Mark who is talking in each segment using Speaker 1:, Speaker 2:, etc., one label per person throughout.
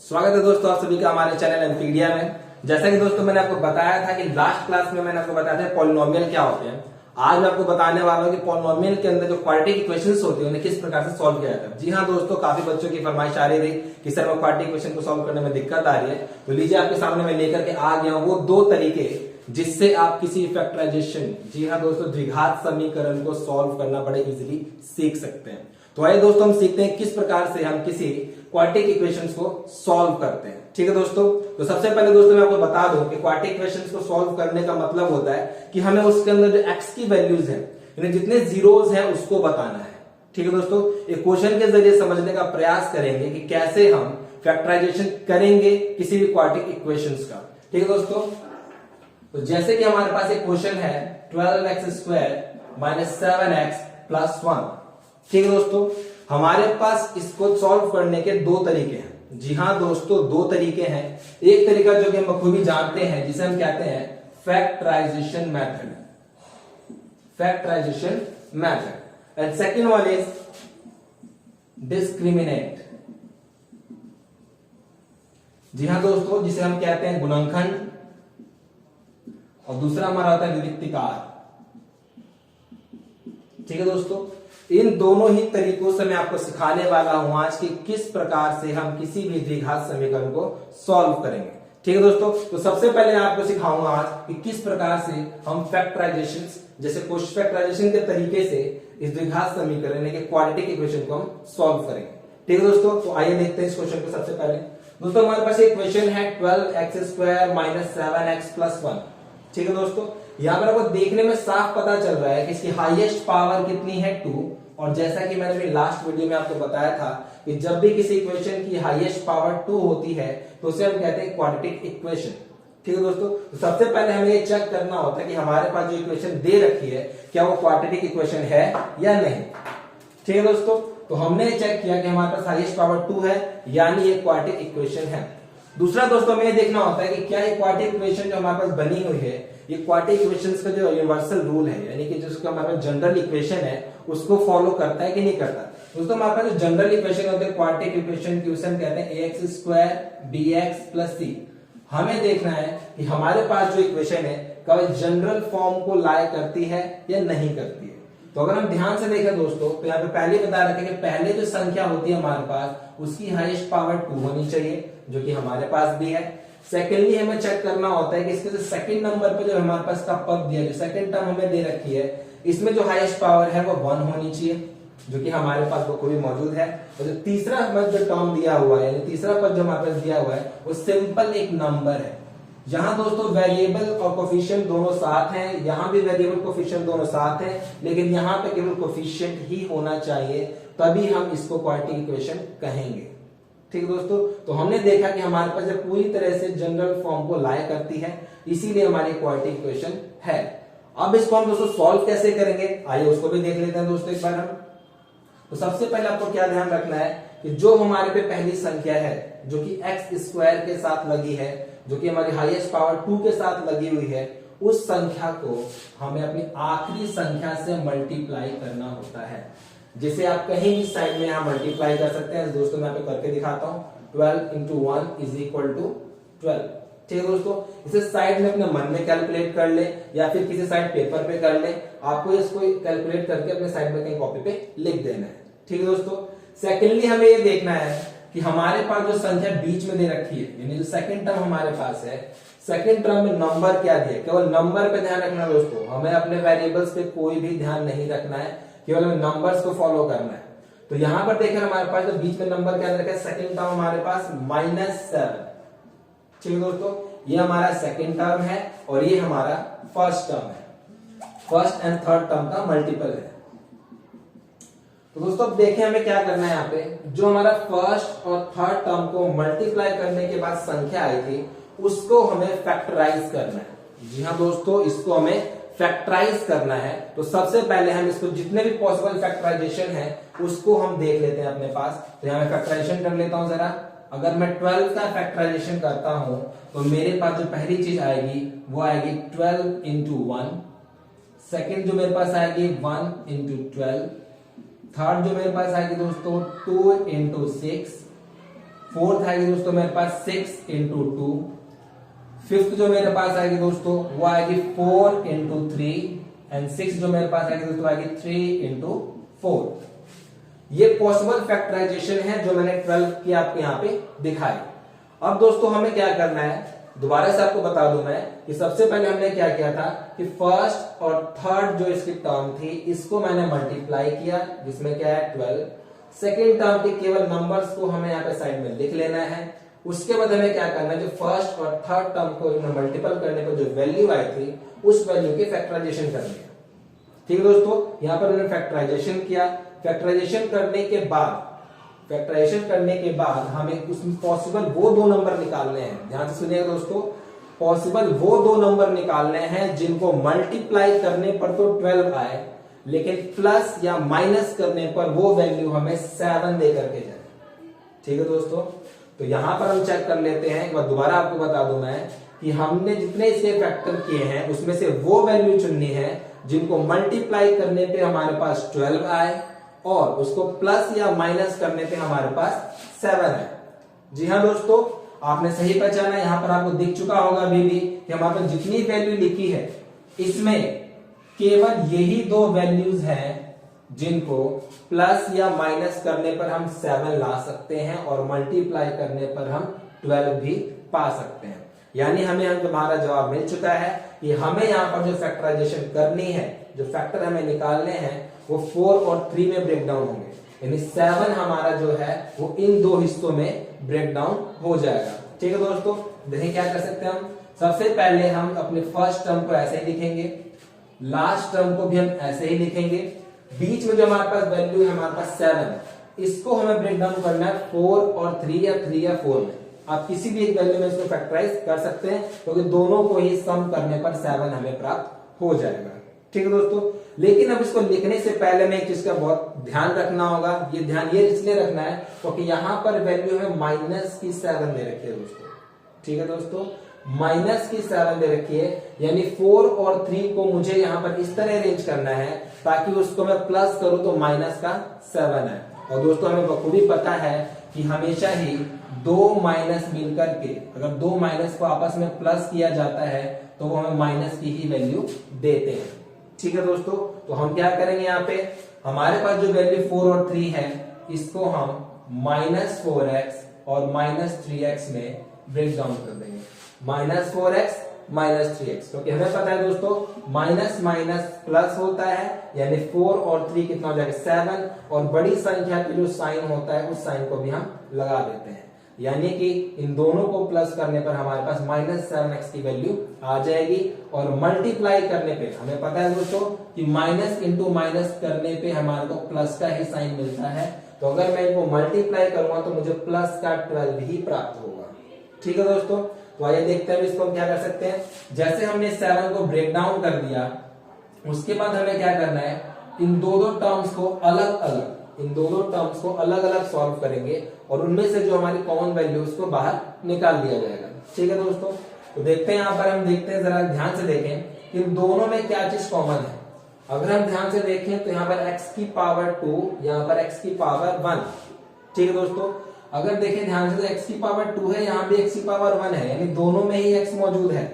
Speaker 1: स्वागत है दोस्तों आप सभी का हमारे चैनल एनपीडिया में। जैसा कि दोस्तों मैंने आपको बताया था कि लास्ट क्लास में मैंने आपको बताया था पॉलिनोमियल क्या होते हैं। आज मैं आपको बताने वाला हूं कि पॉलिनोमियल के अंदर जो क्वाड्रेटिक इक्वेशंस होती है उन्हें किस प्रकार से सॉल्व किया जाता है। जी हाँ दोस्तों, काफी बच्चों की फरमाइश आ रही थी कि सर मैं क्वाड्रेटिक इक्वेशन को सॉल्व करने में दिक्कत आ रही है, तो लीजिए आपके सामने मैं लेकर के आ गया हूं वो दो तरीके जिससे आप किसी फैक्टराइजेशन, जी हाँ दोस्तों, द्विघात समीकरण को सॉल्व करना बड़े इजीली सीख सकते हैं। तो आइए दोस्तों हम सीखते हैं किस प्रकार से हम किसी क्वाड्रेटिक इक्वेशंस को सॉल्व करते हैं। ठीक है दोस्तों, तो सबसे पहले दोस्तों मैं आपको बता दूं कि क्वाड्रेटिक इक्वेशंस को सॉल्व करने का मतलब होता है कि हमें उसके अंदर जो एक्स की वैल्यूज है, यानी जितने जीरोस हैं उसको बताना है। ठीक है दोस्तों, एक क्वेश्चन के जरिए समझने का प्रयास करेंगे कि कैसे हम फैक्टराइजेशन करेंगे किसी भी क्वाड्रेटिक इक्वेशंस का। ठीक है दोस्तों, तो जैसे कि हमारे पास एक क्वेश्चन है 12x² - 7x + 1। ठीक है दोस्तों, हमारे पास इसको सॉल्व करने के दो तरीके हैं। जी हाँ दोस्तों, दो तरीके हैं। एक तरीका जो कि हम बखूबी जानते हैं जिसे हम कहते हैं factorisation method, factorisation method, and second one is discriminate. जी हाँ दोस्तों, जिसे हम कहते हैं गुणनखंड, और दूसरा हमारा होता है विविक्तिकार। ठीक है दोस्तों, इन दोनों ही तरीकों से मैं आपको सिखाने वाला हूं आज कि किस प्रकार से हम किसी भी द्विघात समीकरण को सॉल्व करेंगे। ठीक है दोस्तों, तो सबसे पहले मैं आपको सिखाऊंगा आज कि किस प्रकार से हम फैक्टराइजेशन, जैसे फैक्टराइजेशन के तरीके से इस द्विघात समीकरण यानी कि क्वाड्रेटिक इक्वेशन को हम सॉल्व करेंगे। ठीक है दोस्तों, तो आइए देखते हैं इस क्वेश्चन को। सबसे पहले दोस्तों हमारे पास एक क्वेश्चन है 12x² - 7x + 1। ठीक है दोस्तों, यहां पर आपको देखने में साफ पता चल रहा है कि इसकी हाईएस्ट पावर कितनी है 2। और जैसा कि मैंने भी लास्ट वीडियो में आपको बताया था कि जब भी किसी इक्वेशन की हाईएस्ट पावर 2 होती है तो उसे हम कहते हैं क्वाड्रेटिक इक्वेशन। ठीक है दोस्तों, तो सबसे पहले हमें ये चेक करना होता है कि हमारे पास जो इक्वेशन दे रखी है क्या वो क्वाड्रेटिक इक्वेशन है या नहीं। ठीक है दोस्तों, तो हमने चेक किया कि हमारे पास हाईएस्ट पावर 2 है, यानी ये क्वाड्रेटिक इक्वेशन है। दूसरा दोस्तों हमें देखना होता है कि क्या ये क्वाड्रेटिक इक्वेशन जो हमारे पास बनी हुई है, ये क्वाड्रेटिक इक्वेशंस का जो यूनिवर्सल रूल है, यानी कि जिसका हमारे पास जनरल इक्वेशन है, उसको फॉलो करता है कि नहीं करता। दोस्तों हमारे पास जो जनरल इक्वेशन होते हैं क्वाड्रेटिक इक्वेशन की, उसे हम कहते हैं ax² bx + c। हमें देखना है कि हमारे पास जो इक्वेशन है क्या वो जनरल फॉर्म को लाया करती है या नहीं करती है। तो अगर हम ध्यान से देखें दोस्तों, तो यहाँ पे पहले बता रखे कि पहले जो संख्या होती है हमारे पास उसकी हाईएस्ट पावर 2 होनी चाहिए, जो कि हमारे पास भी है। सेकेंडली हमें चेक करना होता है कि इसके जो सेकंड नंबर पे जो हमारे पास का पद दिया, जो सेकंड टर्म हमें दे रखी है, इसमें जो हाईएस्ट पावर है वो 1 होनी चाहिए, जो कि हमारे पास वो कोई मौजूद है। और जो तीसरा हमें जो टर्म दिया हुआ है, तीसरा पद जो हमारे पास दिया हुआ है, वो सिंपल एक नंबर है। यहाँ दोस्तों वेरिएबल और कोफिशिएंट दोनों साथ हैं, यहाँ भी वेरिएबल कोफिशिएंट दोनों साथ हैं, लेकिन यहाँ पे केवल कोफिशिएंट ही होना चाहिए, तभी हम इसको क्वाड्रेटिक इक्वेशन कहेंगे। ठीक है दोस्तों, तो हमने देखा कि हमारे पास पूरी तरह से जनरल फॉर्म को लाया करती है, इसीलिए हमारी क्वाड्रेटिक इक्वेशन है। अब इसको हम दोस्तों सॉल्व कैसे करेंगे, आइए उसको भी देख लेते हैं दोस्तों एक बार हम। तो सबसे पहले आपको क्या ध्यान रखना है कि जो हमारे पे पहली संख्या है जो कि x² के साथ लगी है, जो कि हमारी हाईएस्ट पावर 2 के साथ लगी हुई है, उस संख्या को हमें अपनी आखिरी संख्या से मल्टीप्लाई करना होता है, जिसे आप कहीं भी साइड में यहां मल्टीप्लाई कर सकते हैं। दोस्तों मैं आपको करके दिखाता हूं। 12 × 1 = 12। ठीक है दोस्तों, इसे साइड में अपने मन में कैलकुलेट कर ले या फिर किसी साइड पेपर पे कर ले, आपको इसको कैलकुलेट करके अपने साइड में कहीं कॉपी पे लिख देना है। ठीक है दोस्तों, सेकेंडली हमें ये देखना है कि हमारे पास जो संख्या बीच में दे रखी है, यानी जो सेकंड टर्म हमारे पास है, सेकंड टर्म में नंबर क्या दिया, केवल नंबर पे ध्यान रखना दोस्तों। हमें अपने वेरिएबल्स पे कोई भी ध्यान नहीं रखना है, केवल हमें नंबर्स को फॉलो करना है। तो यहां पर देखिए हमारे पास जो बीच में नंबर क्या रखा है, सेकंड टर्म हमारे पास -7। ठीक है दोस्तों, ये हमारा सेकंड टर्म है और ये हमारा फर्स्ट टर्म है। फर्स्ट एंड थर्ड टर्म का मल्टीपल है। तो दोस्तों अब देखें हमें क्या करना है, यहाँ पे जो हमारा फर्स्ट और थर्ड टर्म को मल्टीप्लाई करने के बाद संख्या आई थी उसको हमें फैक्टराइज करना है। जी हाँ दोस्तों, इसको हमें फैक्टराइज करना है। तो सबसे पहले हम इसको जितने भी पॉसिबल फैक्टराइजेशन है उसको हम देख लेते हैं अपने पास। तो यहाँ मैं फैक्टराइजेशन कर लेता हूं जरा। अगर मैं 12 का फैक्टराइजेशन करता हूं तो मेरे पास जो पहली चीज आएगी वो आएगी 12 × 1। सेकेंड जो मेरे पास आएगी 1 × 12। थर्ड जो मेरे पास आएगी दोस्तों 2 × 6। फोर्थ आएगी दोस्तों मेरे पास 6 इंटू 2, फिफ्थ जो मेरे पास आएगी दोस्तों वो आएगी 4 इंटू 3 एंड 6 जो मेरे पास आएगी दोस्तों आएगी 3 इंटू 4। ये पॉसिबल फैक्टराइजेशन है जो मैंने 12 की आपको यहाँ पे दिखाई। अब दोस्तों हमें क्या करना है, दोबारा से आपको बता दूं मैं कि सबसे पहले हमने क्या किया था कि फर्स्ट और थर्ड जो इसकी टर्म थी इसको मैंने मल्टीप्लाई किया, जिसमें क्या है 12। सेकेंड टर्म के केवल नंबर्स को हमें यहाँ पे साइड में लिख लेना है। उसके बाद हमें क्या करना है, जो फर्स्ट और थर्ड टर्म को मल्टीपल करने पर जो वैल्यू आई थी उस वैल्यू की फैक्टराइजेशन करनी है। ठीक है दोस्तों, यहाँ पर मैंने फैक्टराइजेशन किया। फैक्टराइजेशन करने के बाद हमें उसमें पॉसिबल वो दो नंबर निकालने हैं। ध्यान से सुनिएगा दोस्तों, पॉसिबल वो दो नंबर निकालने हैं जिनको मल्टीप्लाई करने पर तो 12 आए, लेकिन प्लस या माइनस करने पर वो वैल्यू हमें 7 दे करके जाए। ठीक है दोस्तों, तो यहां पर हम चेक कर लेते हैं। एक बार दोबारा आपको बता दूं मैं कि हमने जितने इसके फैक्टर किए हैं उसमें से वो वैल्यू चुननी है जिनको मल्टीप्लाई करने पे हमारे पास 12 आए और उसको प्लस या माइनस करने पे हमारे पास 7 आए। जी हाँ दोस्तों, आपने सही पहचाना। यहां पर आपको दिख चुका होगा अभी भी कि हमारे पास जितनी वैल्यू लिखी है इसमें केवल यही दो वैल्यूज हैं जिनको प्लस या माइनस करने पर हम 7 ला सकते हैं और मल्टीप्लाई करने पर हम 12 भी पा सकते हैं। यानी हमें हमारा जवाब मिल चुका है कि हमें यहाँ पर जो फैक्टराइजेशन करनी है, जो फैक्टर हमें निकालने हैं वो 4 और 3 में ब्रेक डाउन होंगे। यानी 7 हमारा जो है वो इन दो हिस्सों में ब्रेक डाउन हो जाएगा। ठीक है दोस्तों, देखिए क्या कर सकते हैं हम। सबसे पहले हम अपने फर्स्ट टर्म को ऐसे ही लिखेंगे, लास्ट टर्म को भी हम ऐसे ही लिखेंगे। बीच में जो हमारे पास वैल्यू है हमारे पास 7, इसको हमें ब्रेक डाउन करना है 4 और 3 या 3 या 4 में। आप किसी भी एक वैल्यू में इसको फैक्टराइज कर सकते हैं क्योंकि दोनों को ही सम करने पर 7 हमें प्राप्त हो जाएगा। ठीक है दोस्तों, लेकिन अब इसको लिखने से पहले में एक चीज का बहुत ध्यान रखना होगा। ये ध्यान ये इसलिए रखना है क्योंकि यहाँ पर वैल्यू है माइनस की 7 दे रखी है दोस्तों। ठीक है दोस्तों, माइनस की 7 दे रखी है, यानी 4 और 3 को मुझे यहाँ पर इस तरह अरेंज करना है ताकि उसको मैं प्लस करूं तो माइनस का 7 है। और दोस्तों हमें बखूबी पता है कि हमेशा ही दो माइनस मिलकर के अगर दो माइनस को आपस में प्लस किया जाता है तो वो हमें माइनस की ही वैल्यू देते हैं। ठीक है दोस्तों, तो हम क्या करेंगे, यहाँ पे हमारे पास जो वैल्यू 4 और 3 है इसको हम -4x और -3x में ब्रेक डाउन कर देंगे। -4x -3x, क्योंकि हमें पता है दोस्तों माइनस माइनस प्लस होता है, यानी 4 और 3 कितना हो जाएगा 7, और बड़ी संख्या के जो साइन होता है उस साइन को भी हम लगा देते हैं। यानी कि इन दोनों को प्लस करने पर हमारे पास -7x की वैल्यू आ जाएगी। और मल्टीप्लाई करने पे हमें पता है दोस्तों कि माइनस इंटू माइनस करने पे हमारे को प्लस का ही साइन मिलता है। तो अगर मैं इनको मल्टीप्लाई करूंगा तो मुझे प्लस का 12 ही प्राप्त होगा। ठीक है दोस्तों, तो आइए देखते हैं इसको हम क्या कर सकते हैं। जैसे हमने 7 को ब्रेक डाउन कर दिया, उसके बाद हमें क्या करना है, इन दो टर्म्स को अलग अलग सॉल्व करेंगे और उनमें से जो हमारी कॉमन वैल्यू उसको बाहर निकाल दिया जाएगा। ठीक है दोस्तों, तो देखते हैं यहाँ पर हम देखते हैं, जरा ध्यान से देखें इन दोनों में क्या चीज कॉमन है। अगर हम ध्यान से देखें तो यहाँ पर x की पावर 2, यहाँ पर x की पावर 1। ठीक है दोस्तों, अगर देखें ध्यान से तो x की पावर 2 है, यहाँ भी x की पावर 1 है, यानी दोनों में ही x मौजूद है।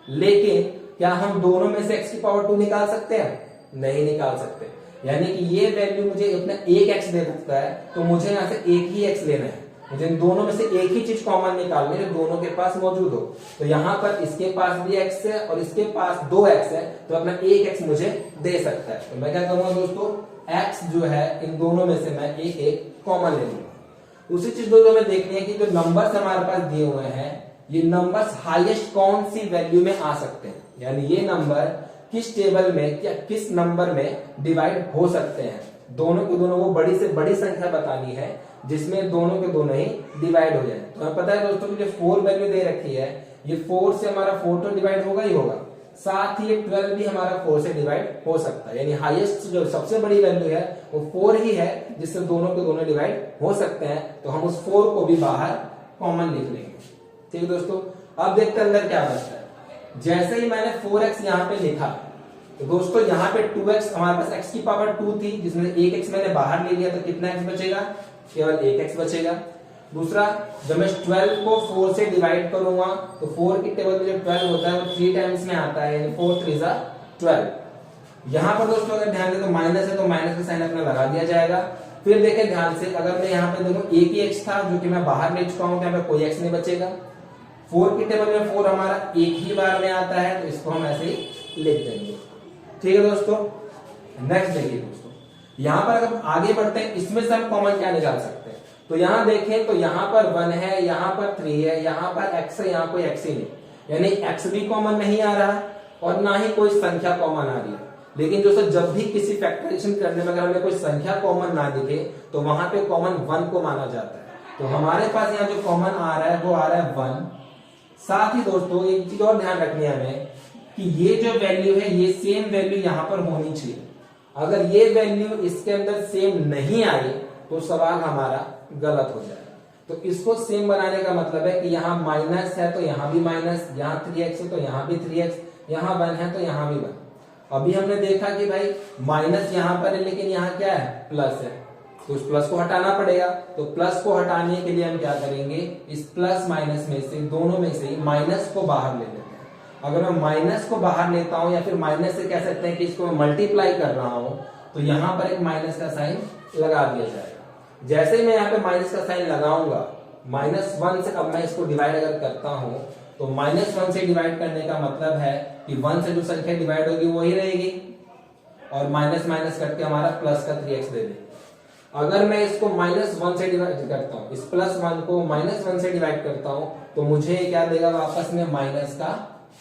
Speaker 1: लेकिन क्या हम दोनों में से x की पावर 2 निकाल सकते हैं? नहीं निकाल सकते। यानी कि ये वैल्यू मुझे अपना एक x दे सकता है, तो मुझे यहाँ से एक ही x लेना है। मुझे इन दोनों में से एक ही चीज कॉमन निकालनी है जो दोनों के पास मौजूद हो। तो यहाँ पर इसके पास भी x है और इसके पास 2x है, तो अपना एक x मुझे दे सकता है। तो मैं क्या करूंगा दोस्तों, x जो है इन दोनों में से मैं एक एक कॉमन ले लूंगा। दूसरी चीज दोस्तों हमें देखनी है कि जो नंबर्स हमारे पास दिए हुए हैं ये नंबर्स हाईएस्ट कौन सी वैल्यू में आ सकते हैं, यानी ये नंबर किस टेबल में या किस नंबर में डिवाइड हो सकते हैं। दोनों के दोनों को बड़ी से बड़ी संख्या बतानी है जिसमें दोनों के दोनों ही डिवाइड हो जाए। तो हमें पता है दोस्तों कि जो 4 वैल्यू दे रखी है, ये 4 से हमारा 4 तो डिवाइड होगा ही होगा, साथ ही 12 भी हमारा 4 से डिवाइड हो सकता है। यानी हाईएस्ट जो सबसे बड़ी वैल्यू है वो 4 ही है जिससे दोनों के दोनों डिवाइड हो सकते हैं। तो हम उस 4 को भी बाहर कॉमन लिख लेंगे। ठीक है दोस्तों, अब देखते हैं अंदर क्या बचता है। जैसे ही मैंने 4x यहाँ पे लिखा तो दोस्तों यहाँ पे 2x, हमारे पास x की पावर 2 थी जिसमें एक x मैंने बाहर ले लिया, तो कितना x बचेगा, केवल एक x बचेगा। दूसरा, जब मैं 12 को 4 से डिवाइड करूंगा तो 4 की टेबल में जो 12 होता है वो 3 टाइम्स में आता है, यानी 4 3 जा 12। यहाँ पर दोस्तों अगर ध्यान दें तो माइनस है, तो माइनस का साइन अपना लगा दिया जाएगा। फिर देखें ध्यान से, अगर मैं यहाँ पे देखो एक ही एक्स था जो कि मैं बाहर ले चुका हूँ, तो यहाँ पे कोई एक्स नहीं बचेगा। 4 की टेबल में 4 हमारा एक ही बार में आता है, तो इसको हम ऐसे ही लिख देंगे। ठीक है दोस्तों, नेक्स्ट देखिए दोस्तों, यहाँ पर अगर आगे बढ़ते हैं, इसमें से हम कॉमन क्या निकाल सकते हैं। तो यहाँ देखें तो यहाँ पर 1 है, यहाँ पर 3 है, यहाँ पर x है, यहाँ कोई x ही नहीं, यानी x भी कॉमन नहीं आ रहा और ना ही कोई संख्या कॉमन आ रही है। लेकिन दोस्तों जब भी किसी फैक्टराइजेशन करने में अगर हमें कोई संख्या कॉमन ना दिखे तो वहां पे कॉमन 1 को माना जाता है। तो हमारे पास यहाँ जो कॉमन आ रहा है वो आ रहा है 1। साथ ही दोस्तों एक चीज और ध्यान रखनी है हमें कि ये जो वैल्यू है ये सेम वैल्यू यहाँ पर होनी चाहिए। अगर ये वैल्यू इसके अंदर सेम नहीं आई तो सवाल हमारा गलत हो जाएगा। तो इसको सेम बनाने का मतलब है कि यहाँ माइनस है तो यहाँ भी माइनस, यहाँ 3x है तो यहाँ भी 3x, यहाँ 1 है तो यहाँ भी 1। अभी हमने देखा कि भाई माइनस यहाँ पर है लेकिन यहाँ क्या है, प्लस है, तो उस प्लस को हटाना पड़ेगा। तो प्लस को हटाने के लिए हम क्या करेंगे, इस प्लस माइनस में से दोनों में से माइनस को बाहर ले लेते हैं। अगर मैं माइनस को बाहर लेता हूं या फिर माइनस से कह सकते हैं कि इसको मैं मल्टीप्लाई कर रहा हूं, तो यहां पर एक माइनस का साइन लगा दिया जाएगा। जैसे ही मैं यहाँ पे माइनस का साइन लगाऊंगा, -1 से अब मैं इसको डिवाइड अगर करता हूं तो -1 से डिवाइड करने का मतलब है कि 1 से जो संख्या डिवाइड होगी वही रहेगी और माइनस माइनस करके हमारा प्लस का 3x दे देगा। अगर मैं इसको -1 से डिवाइड करता हूं, इस +1 को -1 से डिवाइड करता हूं, तो मुझे क्या देगा वापस में माइनस का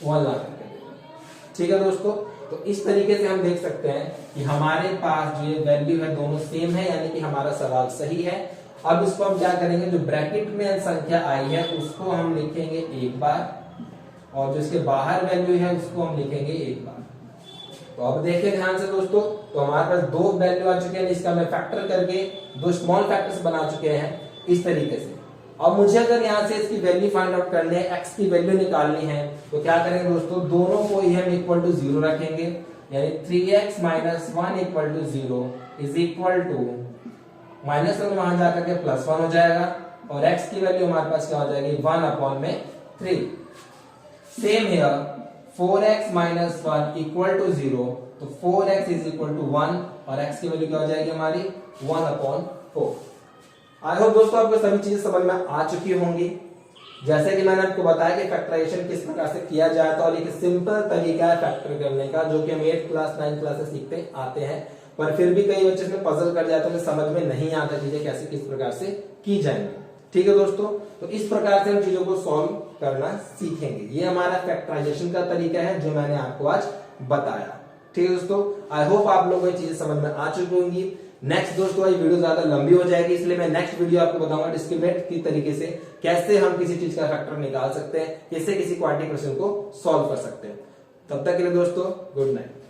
Speaker 1: 1 ला करके देगा। ठीक है दोस्तों, तो इस तरीके से हम देख सकते हैं कि हमारे पास जो ये वैल्यू है दोनों सेम है, यानी कि हमारा सवाल सही है। अब इसको हम क्या करेंगे, जो ब्रैकेट में संख्या आई है उसको हम लिखेंगे एक बार और जो इसके बाहर वैल्यू है उसको हम लिखेंगे एक बार। तो अब देखिए ध्यान से दोस्तों, तो हमारे पास 2 वैल्यू आ चुके हैं, इसका मैं फैक्टर करके 2 स्मॉल फैक्टर्स बना चुके हैं इस तरीके से। अब मुझे अगर यहाँ से इसकी वैल्यू फाइंड आउट करनी है, x की वैल्यू निकालनी है, तो क्या करेंगे दोस्तों, दोनों को ही हम इक्वल टू 0 रखेंगे, यानी 3x - 1 equal to 0 is equal to -1 वहां जाकर के +1 हो जाएगा और x की वैल्यू हमारे पास क्या हो जाएगी 1/3। Same here 4x - 1 equal to 0, तो 4x इज इक्वल टू 1 और x की वैल्यू क्या हो जाएगी हमारी 1/4। आई होप दोस्तों आपको सभी चीजें समझ में आ चुकी होंगी। जैसे कि मैंने आपको बताया कि फैक्टराइजेशन किस प्रकार से किया जाता है और एक सिंपल तरीका है फैक्टर करने का, जो कि हम 8th क्लास 9th क्लास से सीखते आते हैं, पर फिर भी कई बच्चे इसमें पजल कर जाते हैं, समझ में नहीं आता चीजें कैसे किस प्रकार से की जाएंगी। ठीक है दोस्तों, तो इस प्रकार से हम चीजों को सॉल्व करना सीखेंगे। ये हमारा फैक्टराइजेशन का तरीका है जो मैंने आपको आज बताया। ठीक है दोस्तों, आई होप आप लोगों को ये चीजें समझ में आ चुकी होंगी। नेक्स्ट दोस्तों ये वीडियो ज्यादा लंबी हो जाएगी, इसलिए मैं नेक्स्ट वीडियो आपको बताऊंगा डिस्क्रिमिनेंट की तरीके से कैसे हम किसी चीज का फैक्टर निकाल सकते हैं, कैसे किसी क्वाड्रेटिक क्वेश्चन को सॉल्व कर सकते हैं। तब तक के लिए दोस्तों गुड नाइट।